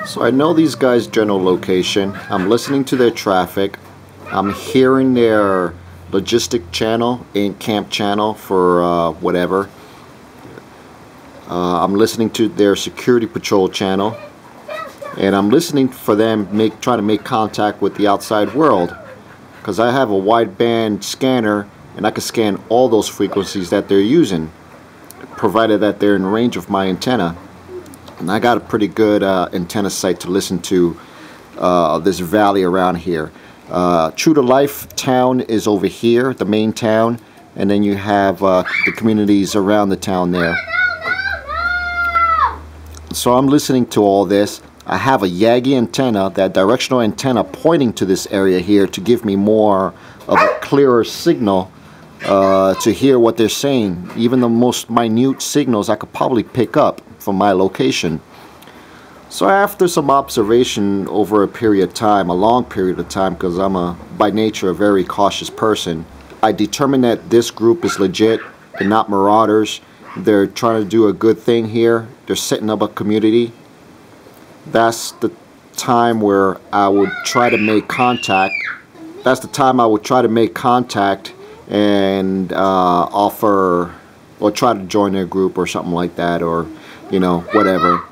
So I know these guys' general location. I'm listening to their traffic. I'm hearing their logistic channel, EMCOMM channel for whatever. I'm listening to their security patrol channel, and I'm listening for them trying to make contact with the outside world, because I have a wideband scanner and I can scan all those frequencies that they're using, provided that they're in range of my antenna. And I got a pretty good antenna site to listen to this valley around here. True to life town is over here, the main town, and then you have the communities around the town there. So I'm listening to all this. I have a Yagi antenna, that directional antenna, pointing to this area here to give me more of a clearer signal to hear what they're saying. Even the most minute signals I could probably pick up from my location. So after some observation over a period of time, a long period of time, because I'm by nature a very cautious person, I determined that this group is legit. They're not marauders. They're trying to do a good thing here. They're setting up a community. That's the time where I would try to make contact. That's the time I would try to make contact and offer or try to join their group or something like that, or you know, whatever.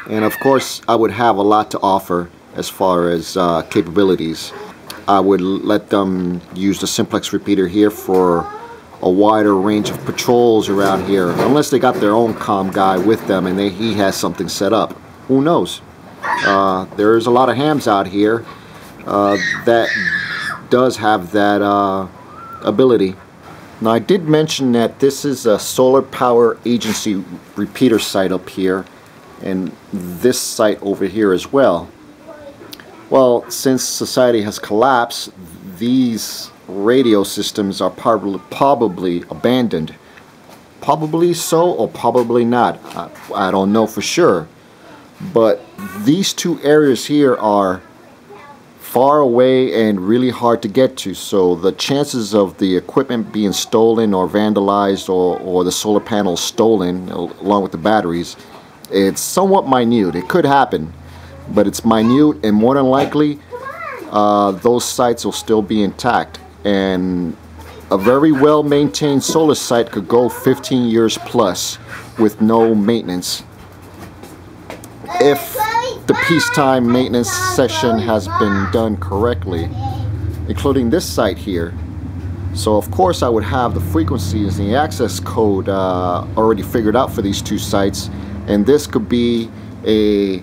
And of course I would have a lot to offer as far as capabilities. I would let them use the simplex repeater here for a wider range of patrols around here, unless they got their own comm guy with them and he has something set up. Who knows? There's a lot of hams out here that does have that ability. Now, I did mention that this is a solar power agency repeater site up here, and this site over here as well. Well, since society has collapsed, these radio systems are probably abandoned. Probably so, or probably not. I don't know for sure. But these two areas here are far away and really hard to get to, so the chances of the equipment being stolen or vandalized, or the solar panels stolen along with the batteries, it's somewhat minute. It could happen, but it's minute, and more than likely those sites will still be intact. And a very well maintained solar site could go 15 years plus with no maintenance, if the peacetime maintenance session has been done correctly, including this site here. So of course I would have the frequencies and the access code already figured out for these two sites, and this could be a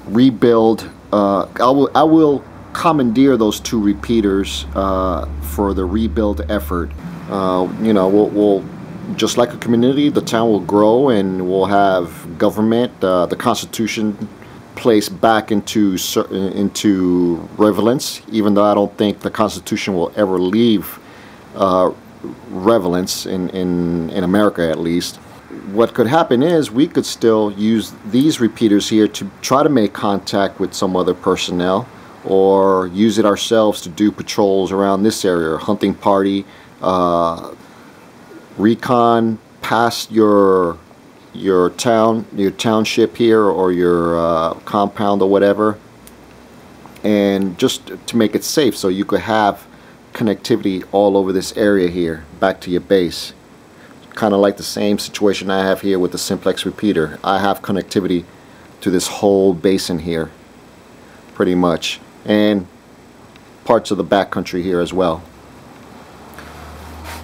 rebuild. I will commandeer those two repeaters for the rebuild effort. You know, we'll just like a community, the town will grow, and we'll have government, the Constitution placed back into relevance, even though I don't think the Constitution will ever leave relevance in America, at least. What could happen is we could still use these repeaters here to try to make contact with some other personnel, or use it ourselves to do patrols around this area, hunting party, recon past your township here, or your compound or whatever, and just to make it safe, so you could have connectivity all over this area here back to your base. Kind of like the same situation I have here with the simplex repeater. I have connectivity to this whole basin here pretty much, and parts of the backcountry here as well.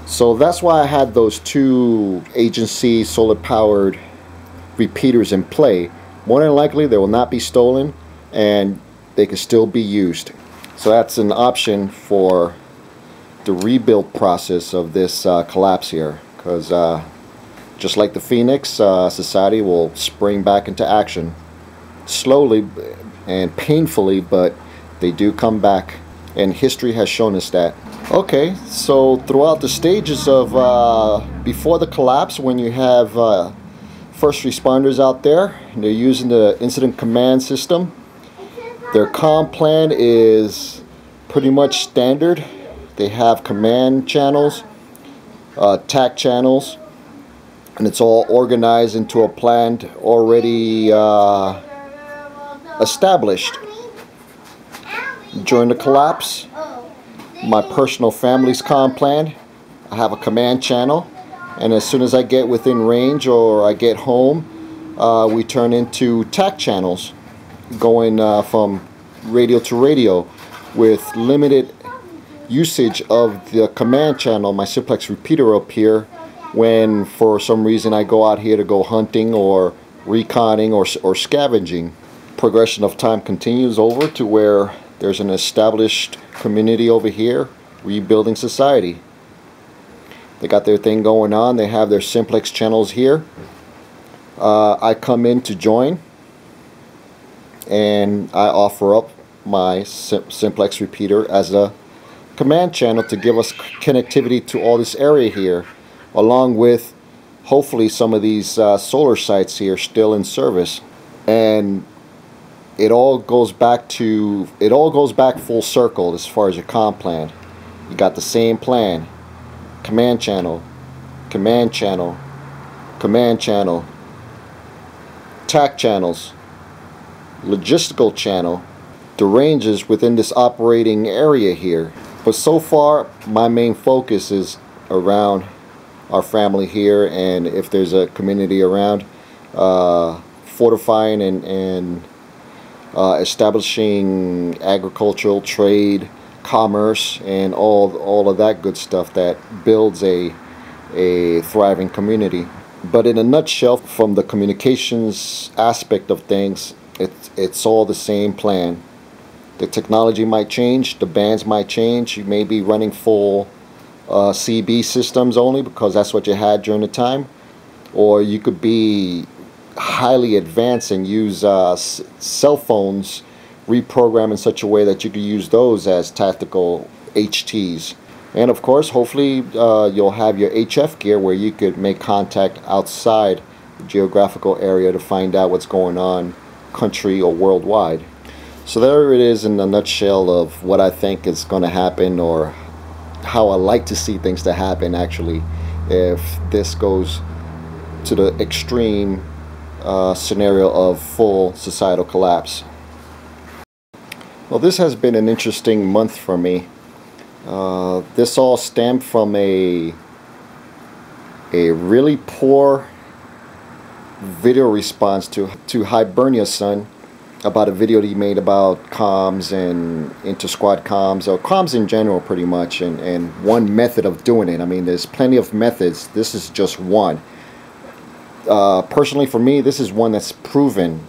So that's why I had those two agency solar powered repeaters in play. More than likely they will not be stolen, and they can still be used. So that's an option for the rebuild process of this collapse here, because just like the Phoenix, society will spring back into action slowly and painfully, but they do come back, and history has shown us that. Okay, so throughout the stages of before the collapse, when you have first responders out there and they're using the incident command system, their comm plan is pretty much standard. They have command channels, TAC channels, and it's all organized into a plan already established. During the collapse, my personal family's comm plan, I have a command channel, and as soon as I get within range or I get home, we turn into TAC channels, going from radio to radio with limited usage of the command channel, my simplex repeater up here, when for some reason I go out here to go hunting or reconning or scavenging. Progression of time continues over to where there's an established community over here rebuilding society. They got their thing going on. They have their simplex channels here. I come in to join, and I offer up my simplex repeater as a command channel to give us connectivity to all this area here, along with hopefully some of these solar sites here still in service. And it all goes back full circle as far as your comm plan. You got the same plan: command channel, command channel, command channel, TAC channels, logistical channel, the ranges within this operating area here. But so far, my main focus is around our family here, and if there's a community around, fortifying and establishing agricultural trade, commerce, and all of that good stuff that builds a thriving community. But in a nutshell, from the communications aspect of things, it's all the same plan. The technology might change, the bands might change. You may be running full CB systems only because that's what you had during the time, or you could be highly advanced and use cell phones reprogrammed in such a way that you could use those as tactical HTs. And of course, hopefully you'll have your HF gear where you could make contact outside the geographical area to find out what's going on country or worldwide. So there it is in a nutshell of what I think is going to happen, or how I like to see things to happen actually, if this goes to the extreme scenario of full societal collapse. Well, this has been an interesting month for me. This all stemmed from a really poor video response to Hibernia's son about a video that he made about comms and inter-squad comms, or comms in general pretty much, and one method of doing it. I mean, there's plenty of methods. This is just one. Personally for me, this is one that's proven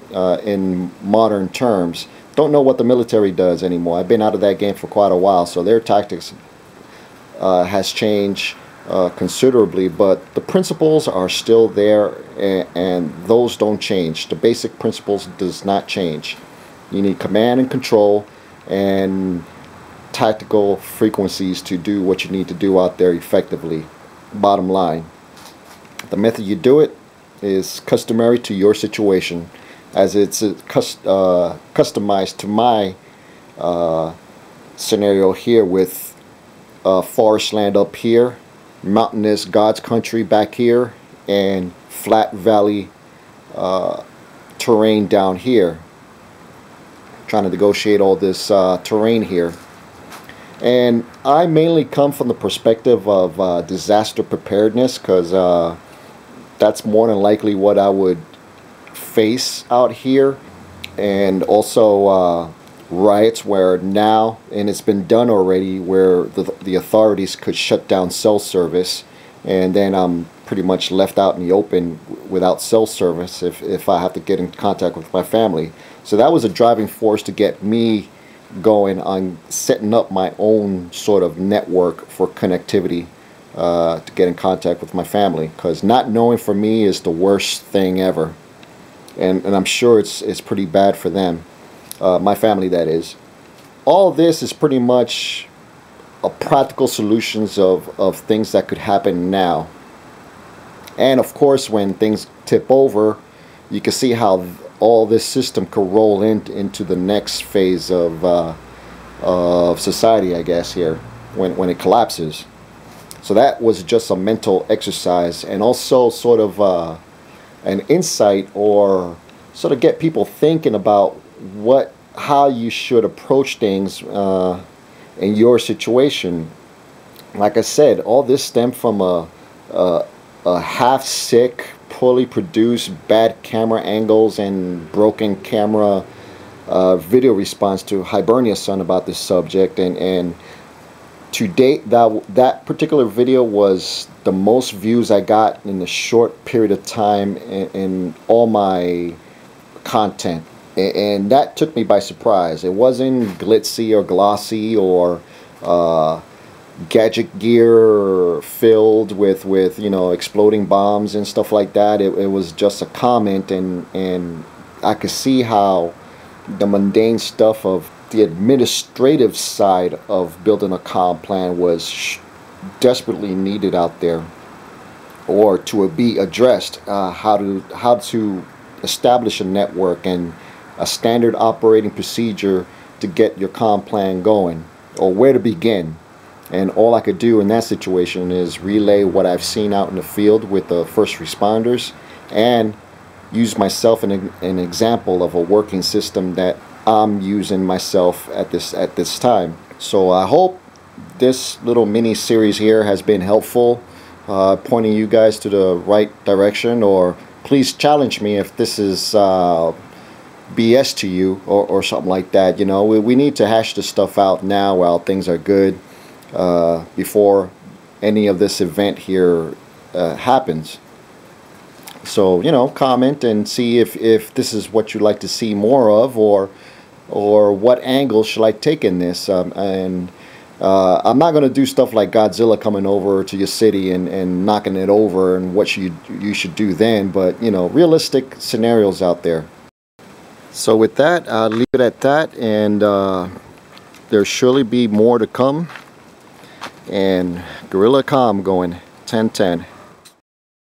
in modern terms. Don't know what the military does anymore. I've been out of that game for quite a while, so their tactics has changed considerably, but the principles are still there, and those don't change. The basic principles does not change. You need command and control and tactical frequencies to do what you need to do out there effectively. Bottom line, the method you do it is customary to your situation, as it's customized to my scenario here, with forest land up here, mountainous God's country back here, and flat valley terrain down here. Trying to negotiate all this terrain here. And I mainly come from the perspective of disaster preparedness, because that's more than likely what I would face out here. And also riots where now, and it's been done already, where the authorities could shut down cell service, and then I'm pretty much left out in the open without cell service if I have to get in contact with my family. So that was a driving force to get me going on setting up my own sort of network for connectivity to get in contact with my family, because not knowing for me is the worst thing ever, and I'm sure it's pretty bad for them, my family that is. All this is pretty much a practical solutions of things that could happen now, and of course when things tip over, you can see how all this system could roll into the next phase of society, I guess, here when it collapses. So that was just a mental exercise, and also sort of an insight, or sort of get people thinking about how you should approach things in your situation. Like I said, all this stemmed from a half-sick, poorly produced, bad camera angles and broken camera video response to Hibernia's son about this subject, and to date, that particular video was the most views I got in a short period of time in all my content, and that took me by surprise. It wasn't glitzy or glossy or gadget gear filled with you know, exploding bombs and stuff like that. It was just a comment, and I could see how the mundane stuff of the administrative side of building a comm plan was desperately needed out there, or to be addressed. How to establish a network and a standard operating procedure to get your comm plan going, or where to begin. And all I could do in that situation is relay what I've seen out in the field with the first responders, and use myself an example of a working system that I'm using myself at this time. So I hope this little mini series here has been helpful, pointing you guys to the right direction, or please challenge me if this is BS to you, or something like that. You know, we need to hash this stuff out now while things are good, before any of this event here happens. So, you know, comment and see if this is what you'd like to see more of, or what angle should I take in this. I'm not going to do stuff like Godzilla coming over to your city and knocking it over and what you should do then, but, you know, realistic scenarios out there. So with that, I'll leave it at that, and there'll surely be more to come. And Gorilla Comm going 10-10.